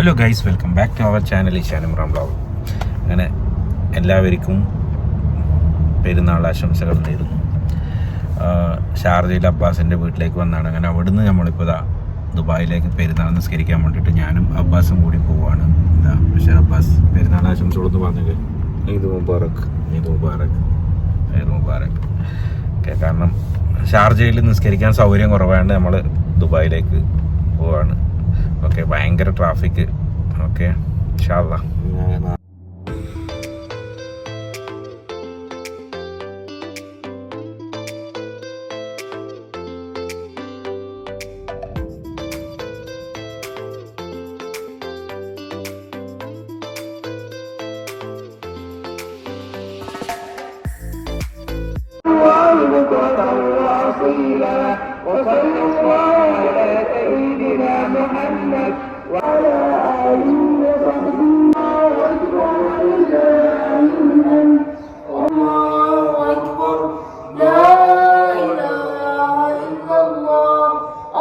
Hello guys, welcome back to our channel Ishaan Imran vlog. അങ്ങനെ എല്ലാവർക്കും പെരുന്നാൾ ആശംസകൾ നേരുന്നു. ഷാർജയിൽ അബ്ബാസിൻ്റെ വീട്ടിലേക്ക് വന്നതാണ്. അങ്ങനെ അവിടുന്ന് നമ്മളിപ്പോൾ ദുബായിലേക്ക് പെരുന്നാൾ നിസ്കരിക്കാൻ വേണ്ടിയിട്ട് ഞാനും അബ്ബാസും കൂടി പോവുകയാണ്. പക്ഷേ അബ്ബാസ് പെരുന്നാൾ ആശംസകളൊന്ന് പറഞ്ഞത് ഈദ് മുബാറക്, ഈദ് മുബാറക്, ഈദ് മുബാറക്. ഓക്കെ, കാരണം ഷാർജയിൽ നിസ്കരിക്കാൻ സൗകര്യം കുറവായതുകൊണ്ട് നമ്മൾ ദുബായിലേക്ക് പോവുകയാണ്. ഓക്കെ, ഭയങ്കര ട്രാഫിക്. ഓക്കെ, ഇൻഷാ അല്ലാഹ്. وعلى آله وصحبه الله أكبر لا إله إلا الله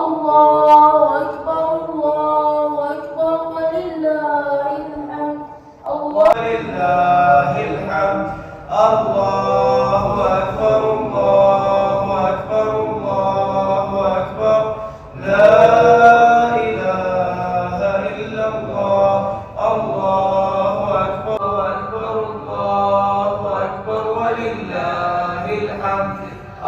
الله أكبر الله أكبر ولله الحمد ولله الحمد الله أكبر الله أكبر الله أكبر لا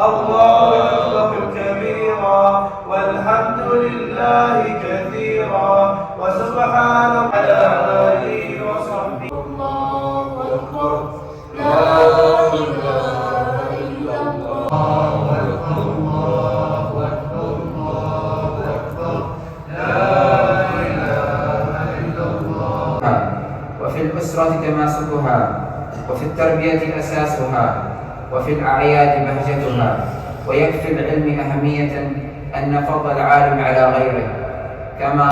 الله كبيرا والحمد لله كثيرا وسبحان على آله وصحبه الله أكبر لا إله إلا الله الله أكبر الله أكبر لا إله إلا الله. وفي الأسرة تماسكها، وفي التربية أساسها، وفي الأعياد بهجتها. ويكفي العلم أهمية أن فضل العالم على غيره كما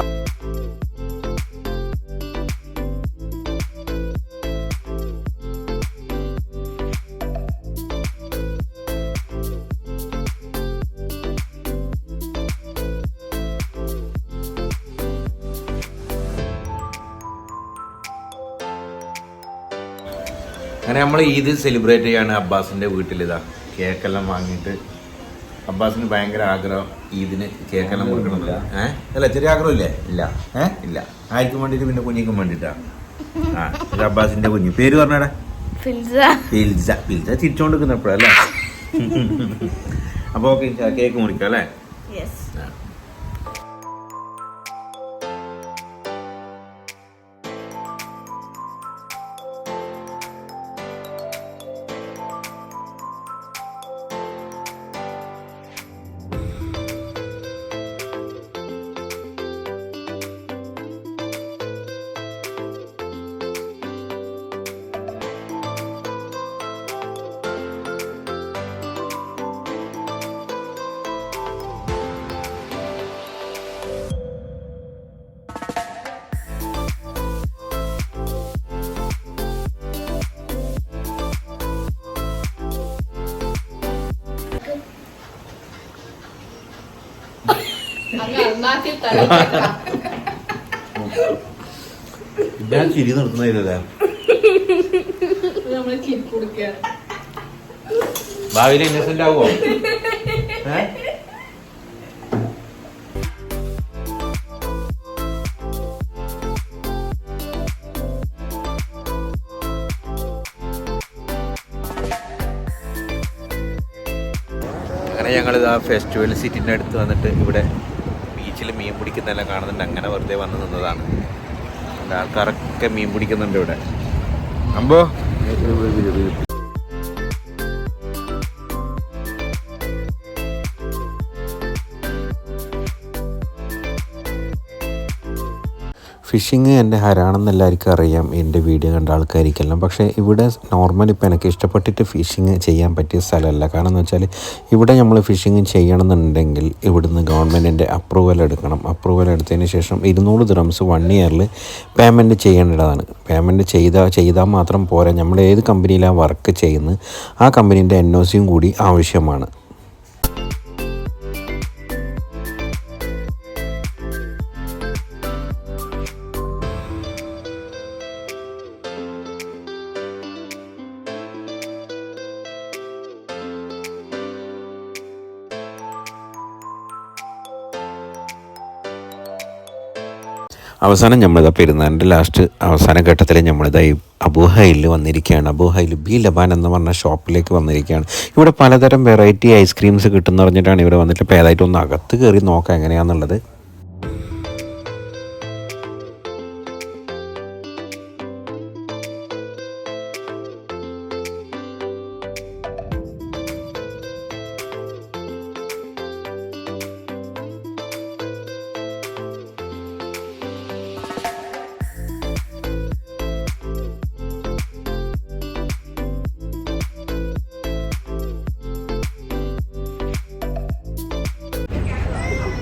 അങ്ങനെ നമ്മൾ ഈദ് സെലിബ്രേറ്റ് ചെയ്യാണ് അബ്ബാസിൻ്റെ വീട്ടിലിതാ കേക്കെല്ലാം വാങ്ങിയിട്ട്. അബ്ബാസിന് ഭയങ്കര ആഗ്രഹം ഈദിന് കേക്കെല്ലാം കൊടുക്കണമെന്നില്ല. അല്ല, ചെറിയ ആഗ്രഹമില്ലേ? ഇല്ല. ഇല്ല. ആർക്കും വേണ്ടിയിട്ട് പിന്നെ കുഞ്ഞിക്കും വേണ്ടിയിട്ടാണ്. ഇത് അബ്ബാസിൻ്റെ കുഞ്ഞ്. പേര് പറഞ്ഞാടാ? ഫിൽസ. ഫിൽസ ചിരിച്ചോണ്ടിരിക്കുന്ന എപ്പോഴല്ലേ? അപ്പോൾ ഓക്കെ, കേക്ക് മുറിക്കാം അല്ലേ? ഞാൻ ചിരി നിർത്തുന്നില്ല. ഭാവിയിൽ ഇന്നസെന്റ് ആവോ? അങ്ങനെ ഞങ്ങളിത് ആ ഫെസ്റ്റിവൽ സിറ്റിൻ്റെ അടുത്ത് വന്നിട്ട് ഇവിടെ ബീച്ചിൽ മീൻ പിടിക്കുന്നതെല്ലാം കാണുന്നുണ്ട്. അങ്ങനെ വെറുതെ വന്ന് നിന്നതാണ്. ആൾക്കാരൊക്കെ മീൻ പിടിക്കുന്നുണ്ട് ഇവിടെ. അമ്പോ ഫിഷിങ് എൻ്റെ ഹരാണെന്ന് എല്ലാവർക്കും അറിയാം, എൻ്റെ വീഡിയോ കണ്ട ആൾക്കാർക്കെല്ലാം. പക്ഷേ ഇവിടെ നോർമലി ഇപ്പോൾ എനിക്ക് ഇഷ്ടപ്പെട്ടിട്ട് ഫിഷിങ് ചെയ്യാൻ പറ്റിയ സ്ഥലമല്ല. കാരണം എന്ന് വെച്ചാൽ ഇവിടെ നമ്മൾ ഫിഷിങ് ചെയ്യണമെന്നുണ്ടെങ്കിൽ ഇവിടുന്ന് ഗവൺമെൻറ്റിൻ്റെ അപ്രൂവൽ എടുക്കണം. അപ്രൂവൽ എടുത്തതിന് ശേഷം 200 ദിർഹംസ് 1 ഇയറിൽ പേയ്മെൻറ്റ് ചെയ്യേണ്ടതാണ്. പേയ്മെൻറ്റ് ചെയ്താൽ മാത്രം പോരാ, നമ്മൾ ഏത് കമ്പനിയിലാണ് വർക്ക് ചെയ്യുന്നത് ആ കമ്പനീൻ്റെ NOCയും കൂടി ആവശ്യമാണ്. അവസാനം നമ്മളിതാ പെരുന്നാളിൻ്റെ ലാസ്റ്റ് അവസാന ഘട്ടത്തിൽ നമ്മളിതാ ഈ അബൂഹയിൽ വന്നിരിക്കുകയാണ്. അബൂഹയിൽ ബി ലബാൻ എന്ന് പറഞ്ഞ ഷോപ്പിലേക്ക് വന്നിരിക്കുകയാണ്. ഇവിടെ പലതരം വെറൈറ്റി ഐസ്ക്രീംസ് കിട്ടുമെന്ന് പറഞ്ഞിട്ടാണ് ഇവിടെ വന്നിട്ട് ഇപ്പോൾ ഏതായിട്ട് ഒന്ന് അകത്ത് കയറി നോക്കാം എങ്ങനെയാണെന്നുള്ളത്.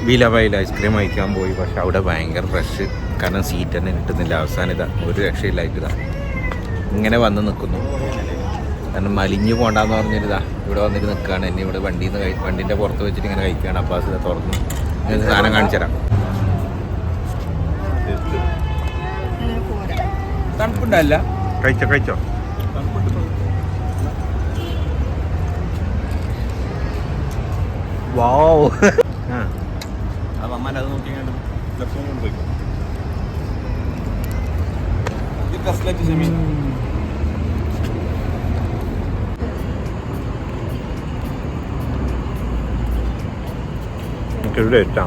ബീലബായിൽ ഐസ്ക്രീം കഴിക്കാൻ പോയി. പക്ഷെ അവിടെ ഭയങ്കര ഫ്രഷ്, കാരണം സീറ്റ് തന്നെ കിട്ടുന്നില്ല. അവസാനം ഇതാ ഒരു രക്ഷയില്ലായിട്ട് ഇതാ ഇങ്ങനെ വന്ന് നിൽക്കുന്നു. കാരണം മലിഞ്ഞു പോകണ്ടെന്ന് പറഞ്ഞിട്ടാ ഇവിടെ വന്നിട്ട് നിൽക്കുകയാണ്. എന്നെ ഇവിടെ വണ്ടീൻ്റെ പുറത്ത് വെച്ചിട്ട് ഇങ്ങനെ കഴിക്കുകയാണ്. അബ്ബാസ് ഇത് തുറന്ന് നിങ്ങൾക്ക് സാധനം കാണിച്ചു തരാം. തണുപ്പുണ്ടല്ല, കഴിച്ചോ വാവ്. അപ്പം അമ്മ അത് നോക്കിയാണ് പോയിക്കോ. ഇവിടെ ഇട്ടാ